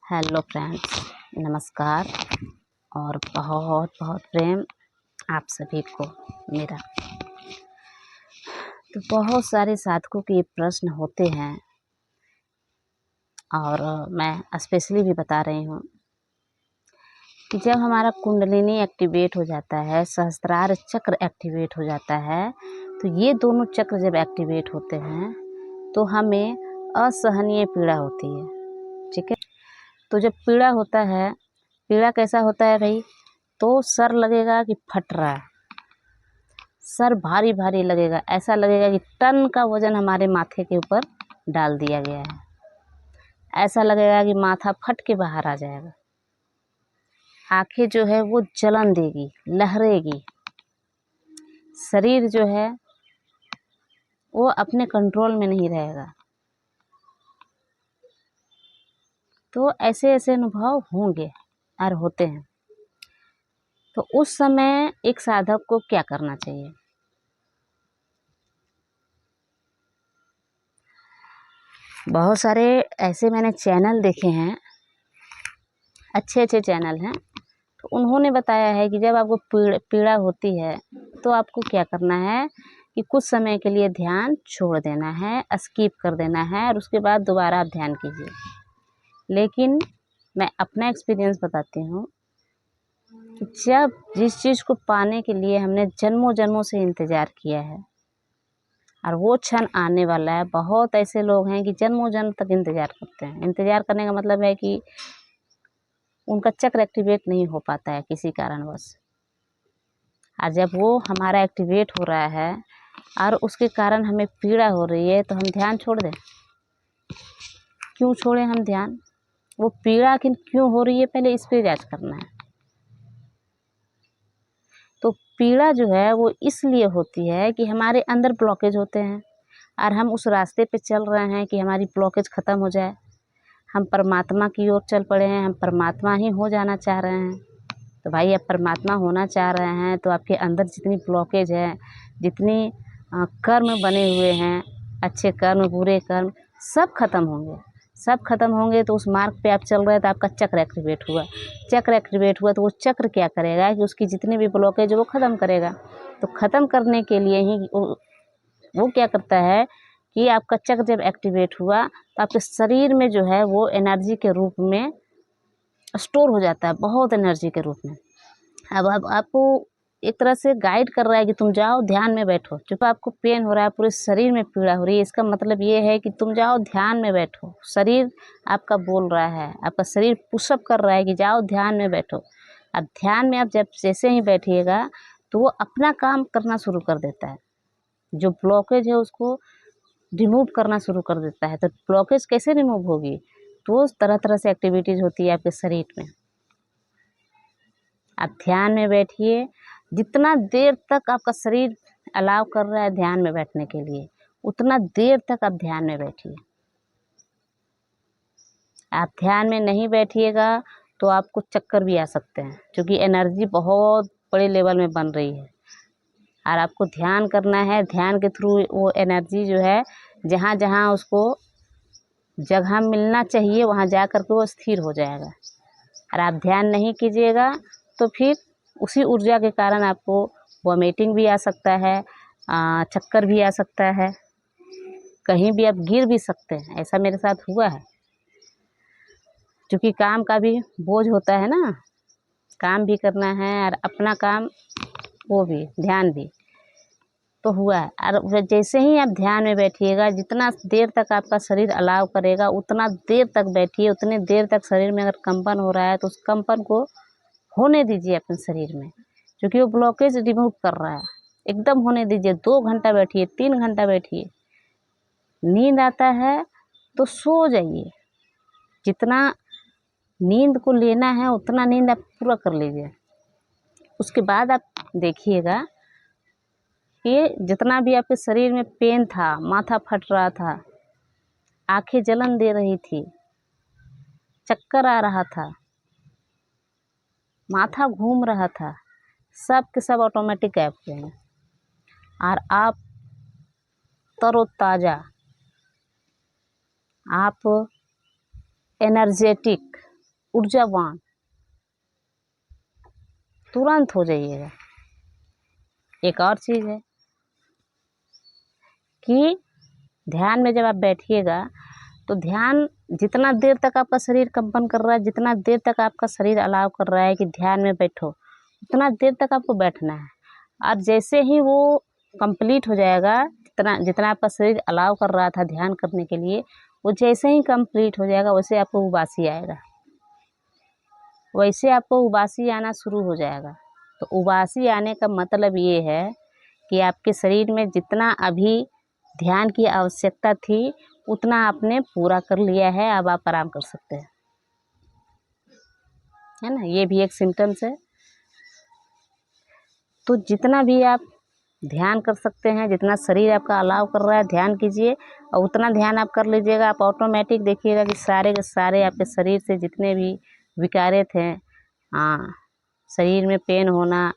Hello friends, नमस्कार और बहुत बहुत प्रेम आप सभी को मेरा। तो बहुत सारे साधकों के ये प्रश्न होते हैं और मैं स्पेशली भी बता रही हूँ कि जब हमारा कुंडलिनी एक्टिवेट हो जाता है, सहस्त्रार चक्र एक्टिवेट हो जाता है, तो ये दोनों चक्र जब एक्टिवेट होते हैं तो हमें असहनीय पीड़ा होती है। ठीक है, तो जब पीड़ा होता है, पीड़ा कैसा होता है भाई? तो सर लगेगा कि फट रहा है, सर भारी भारी लगेगा, ऐसा लगेगा कि टन का वजन हमारे माथे के ऊपर डाल दिया गया है। ऐसा लगेगा कि माथा फट के बाहर आ जाएगा। आंखें जो है वो जलन देगी, लहरेगी, शरीर जो है वो अपने कंट्रोल में नहीं रहेगा। तो ऐसे ऐसे अनुभव होंगे और होते हैं। तो उस समय एक साधक को क्या करना चाहिए? बहुत सारे ऐसे मैंने चैनल देखे हैं, अच्छे अच्छे चैनल हैं, तो उन्होंने बताया है कि जब आपको पीड़ा होती है तो आपको क्या करना है कि कुछ समय के लिए ध्यान छोड़ देना है, स्किप कर देना है और उसके बाद दोबारा आप ध्यान कीजिए। लेकिन मैं अपना एक्सपीरियंस बताती हूँ कि जब जिस चीज़ को पाने के लिए हमने जन्मों जन्मों से इंतज़ार किया है और वो क्षण आने वाला है, बहुत ऐसे लोग हैं कि जन्मों जन्म तक इंतज़ार करते हैं। इंतज़ार करने का मतलब है कि उनका चक्र एक्टिवेट नहीं हो पाता है किसी कारणवश, और जब वो हमारा एक्टिवेट हो रहा है और उसके कारण हमें पीड़ा हो रही है तो हम ध्यान छोड़ दें? क्यों छोड़ें हम ध्यान? वो पीड़ा क्यों हो रही है, पहले इस पे जांच करना है। तो पीड़ा जो है वो इसलिए होती है कि हमारे अंदर ब्लॉकेज होते हैं और हम उस रास्ते पे चल रहे हैं कि हमारी ब्लॉकेज ख़त्म हो जाए। हम परमात्मा की ओर चल पड़े हैं, हम परमात्मा ही हो जाना चाह रहे हैं। तो भाई, आप परमात्मा होना चाह रहे हैं तो आपके अंदर जितनी ब्लॉकेज है, जितनी कर्म बने हुए हैं, अच्छे कर्म बुरे कर्म, सब खत्म होंगे। सब खत्म होंगे तो उस मार्ग पे आप चल रहे हैं तो आपका चक्र एक्टिवेट हुआ। चक्र एक्टिवेट हुआ तो वो चक्र क्या करेगा कि उसकी जितनी भी ब्लॉकेज है वो ख़त्म करेगा। तो ख़त्म करने के लिए ही वो क्या करता है कि आपका चक्र जब एक्टिवेट हुआ तो आपके शरीर में जो है वो एनर्जी के रूप में स्टोर हो जाता है, बहुत एनर्जी के रूप में। अब आपको एक तरह से गाइड कर रहा है कि तुम जाओ ध्यान में बैठो। चूँकि आपको पेन हो रहा है, पूरे शरीर में पीड़ा हो रही है, इसका मतलब ये है कि तुम जाओ ध्यान में बैठो। शरीर आपका बोल रहा है, आपका शरीर पुशअप कर रहा है कि जाओ ध्यान में बैठो। अब ध्यान में आप जब जैसे ही बैठिएगा तो वो अपना काम करना शुरू कर देता है, जो ब्लॉकेज है उसको रिमूव करना शुरू कर देता है। तो ब्लॉकेज कैसे रिमूव होगी? तो तरह तरह से एक्टिविटीज़ होती है आपके शरीर में। आप ध्यान में बैठिए, जितना देर तक आपका शरीर अलाउ कर रहा है ध्यान में बैठने के लिए, उतना देर तक आप ध्यान में बैठिए। आप ध्यान में नहीं बैठिएगा तो आपको चक्कर भी आ सकते हैं, क्योंकि एनर्जी बहुत बड़े लेवल में बन रही है और आपको ध्यान करना है। ध्यान के थ्रू वो एनर्जी जो है, जहाँ जहाँ उसको जगह मिलना चाहिए वहाँ जा कर के वो स्थिर हो जाएगा। और आप ध्यान नहीं कीजिएगा तो फिर उसी ऊर्जा के कारण आपको वॉमिटिंग भी आ सकता है, चक्कर भी आ सकता है, कहीं भी आप गिर भी सकते हैं। ऐसा मेरे साथ हुआ है, क्योंकि काम का भी बोझ होता है ना, काम भी करना है और अपना काम वो भी, ध्यान भी, तो हुआ है। और जैसे ही आप ध्यान में बैठिएगा, जितना देर तक आपका शरीर अलाउ करेगा उतना देर तक बैठिए। उतने देर तक शरीर में अगर कंपन हो रहा है तो उस कंपन को होने दीजिए अपने शरीर में, क्योंकि वो ब्लॉकेज रिमूव कर रहा है। एकदम होने दीजिए। 2 घंटा बैठिए, 3 घंटा बैठिए। नींद आता है तो सो जाइए, जितना नींद को लेना है उतना नींद आप पूरा कर लीजिए। उसके बाद आप देखिएगा कि जितना भी आपके शरीर में पेन था, माथा फट रहा था, आंखें जलन दे रही थी, चक्कर आ रहा था, माथा घूम रहा था, सब के सब ऑटोमेटिक गायब हो जाएंगे और आप तरोताज़ा, आप एनर्जेटिक, ऊर्जावान तुरंत हो जाइएगा। एक और चीज़ है कि ध्यान में जब आप बैठिएगा तो ध्यान जितना देर तक आपका शरीर कंपन कर रहा है, जितना देर तक आपका शरीर अलाव कर रहा है कि ध्यान में बैठो, उतना देर तक आपको बैठना है। और जैसे ही वो कंप्लीट हो जाएगा, जितना आपका शरीर अलाव कर रहा था ध्यान करने के लिए, वो जैसे ही कंप्लीट हो जाएगा वैसे आपको उबासी आएगा, वैसे आपको उबासी आना शुरू हो जाएगा। तो उबासी आने का मतलब ये है कि आपके शरीर में जितना अभी ध्यान की आवश्यकता थी उतना आपने पूरा कर लिया है, अब आप आराम कर सकते हैं, है ना। ये भी एक सिम्टम्स है। तो जितना भी आप ध्यान कर सकते हैं, जितना शरीर आपका अलाव कर रहा है ध्यान कीजिए, और उतना ध्यान आप कर लीजिएगा। आप ऑटोमेटिक देखिएगा कि सारे के सारे आपके शरीर से जितने भी विकारे थे, हाँ, शरीर में पेन होना,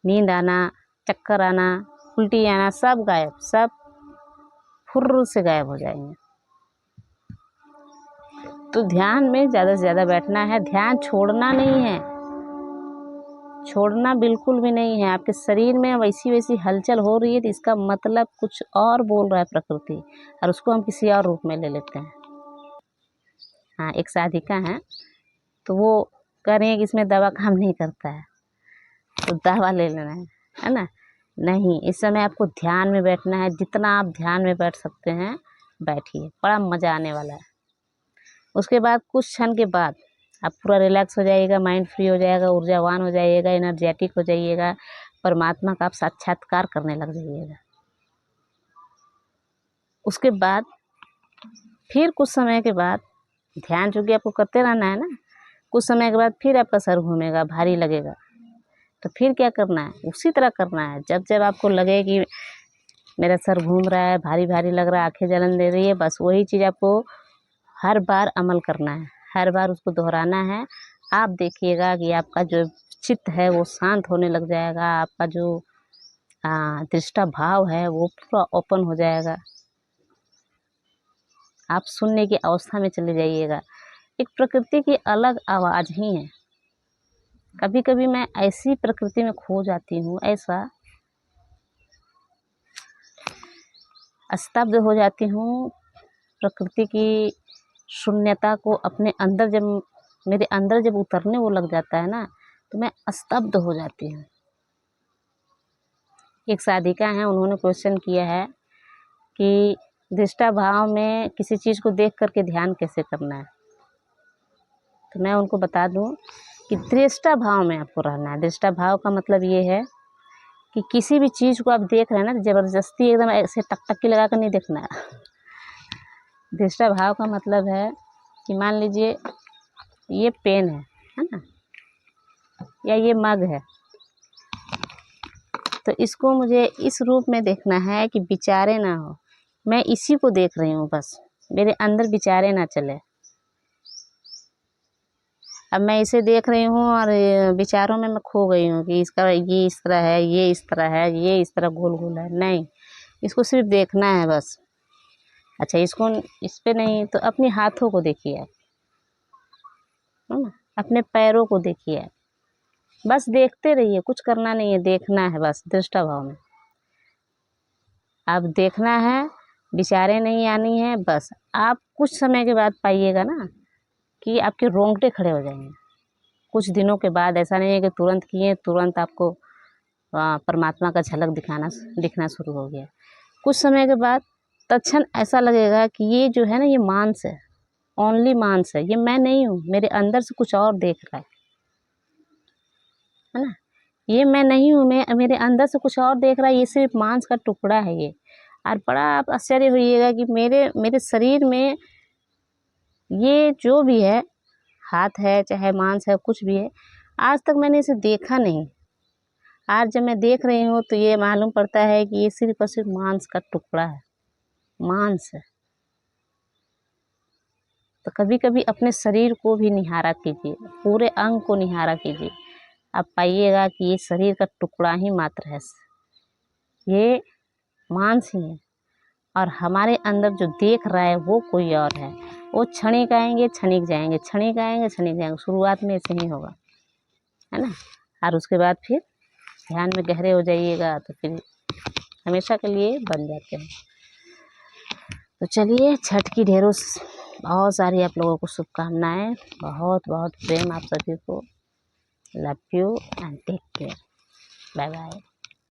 नींद आना, चक्कर आना, उल्टी आना, सब गायब, सब फुर्र से गायब हो जाएंगे। तो ध्यान में ज़्यादा से ज़्यादा बैठना है, ध्यान छोड़ना नहीं है, छोड़ना बिल्कुल भी नहीं है। आपके शरीर में वैसी वैसी हलचल हो रही है तो इसका मतलब कुछ और बोल रहा है प्रकृति, और उसको हम किसी और रूप में ले लेते हैं। हाँ, एक साधिका है तो वो कह रही है कि इसमें दवा काम नहीं करता है तो दवा ले लेना है ना। नहीं, इस समय आपको ध्यान में बैठना है। जितना आप ध्यान में बैठ सकते हैं बैठिए, बड़ा मज़ा आने वाला है। उसके बाद कुछ क्षण के बाद आप पूरा रिलैक्स हो जाइएगा, माइंड फ्री हो जाएगा, ऊर्जावान हो जाइएगा, एनर्जेटिक हो जाइएगा, परमात्मा का आप साक्षात्कार करने लग जाइएगा। उसके बाद फिर कुछ समय के बाद ध्यान चूँकि आपको करते रहना है ना, कुछ समय के बाद फिर आपका सर घूमेगा, भारी लगेगा, तो फिर क्या करना है, उसी तरह करना है। जब जब आपको लगे कि मेरा सर घूम रहा है, भारी भारी लग रहा है, आँखें जलन दे रही है, बस वही चीज़ आपको हर बार अमल करना है, हर बार उसको दोहराना है। आप देखिएगा कि आपका जो चित्त है वो शांत होने लग जाएगा, आपका जो दृष्टा भाव है वो पूरा ओपन हो जाएगा, आप सुनने की अवस्था में चले जाइएगा। एक प्रकृति की अलग आवाज़ ही है। कभी कभी मैं ऐसी प्रकृति में खो जाती हूँ, ऐसा स्तब्ध हो जाती हूँ, प्रकृति की शून्यता को अपने अंदर जब मेरे अंदर जब उतरने वो लग जाता है ना, तो मैं स्तब्ध हो जाती हूँ। एक साधिका है, उन्होंने क्वेश्चन किया है कि दृष्टा भाव में किसी चीज़ को देख करके ध्यान कैसे करना है। तो मैं उनको बता दूं कि दृष्टा भाव में आपको रहना है। दृष्टा भाव का मतलब ये है कि किसी भी चीज़ को आप देख रहे हैं ना, तो ज़बरदस्ती एकदम ऐसे टकटकी लगा कर नहीं देखना है। दृष्टा भाव का मतलब है कि मान लीजिए ये पेन है ना, या ये मग है, तो इसको मुझे इस रूप में देखना है कि विचारे ना हो, मैं इसी को देख रही हूँ, बस मेरे अंदर विचारे ना चले। अब मैं इसे देख रही हूँ और विचारों में मैं खो गई हूँ कि इसका ये इस तरह है, ये इस तरह है, ये इस तरह गोल गोल है, नहीं, इसको सिर्फ देखना है बस। अच्छा, इसको इस पे नहीं तो अपने हाथों को देखिए, है ना, अपने पैरों को देखिए, बस देखते रहिए, कुछ करना नहीं है, देखना है बस। दृष्टा भाव में आप देखना है, विचारे नहीं आनी है, बस। आप कुछ समय के बाद पाइएगा ना कि आपके रोंगटे खड़े हो जाएंगे। कुछ दिनों के बाद, ऐसा नहीं है कि तुरंत किए तुरंत आपको परमात्मा का झलक दिखना शुरू हो गया। कुछ समय के बाद तत्क्षण ऐसा लगेगा कि ये जो है ना, ये मांस है, ओनली मांस है, ये मैं नहीं हूँ, मेरे अंदर से कुछ और देख रहा है ना, ये मैं नहीं हूँ, मैं मेरे अंदर से कुछ और देख रहा है, ये सिर्फ मांस का टुकड़ा है ये। और बड़ा आप आश्चर्य होइएगा कि मेरे शरीर में ये जो भी है, हाथ है चाहे मांस है, कुछ भी है, आज तक मैंने इसे देखा नहीं। आज जब मैं देख रही हूँ तो ये मालूम पड़ता है कि ये सिर्फ और सिर्फ मांस का टुकड़ा है, मांस है। तो कभी कभी अपने शरीर को भी निहारा कीजिए, पूरे अंग को निहारा कीजिए, आप पाइएगा कि ये शरीर का टुकड़ा ही मात्र है, ये मांस ही है, और हमारे अंदर जो देख रहा है वो कोई और है। वो क्षणिक आएंगे, क्षणिक जाएंगे, क्षणिक आएंगे, क्षणिक जाएंगे। शुरुआत में ऐसे ही होगा, है ना। और उसके बाद फिर ध्यान में गहरे हो जाइएगा तो फिर हमेशा के लिए बन जाते हैं। तो चलिए, छठ की ढेरों बहुत सारी आप लोगों को शुभकामनाएं, बहुत बहुत प्रेम आप सभी को। Love you and take care. Bye bye.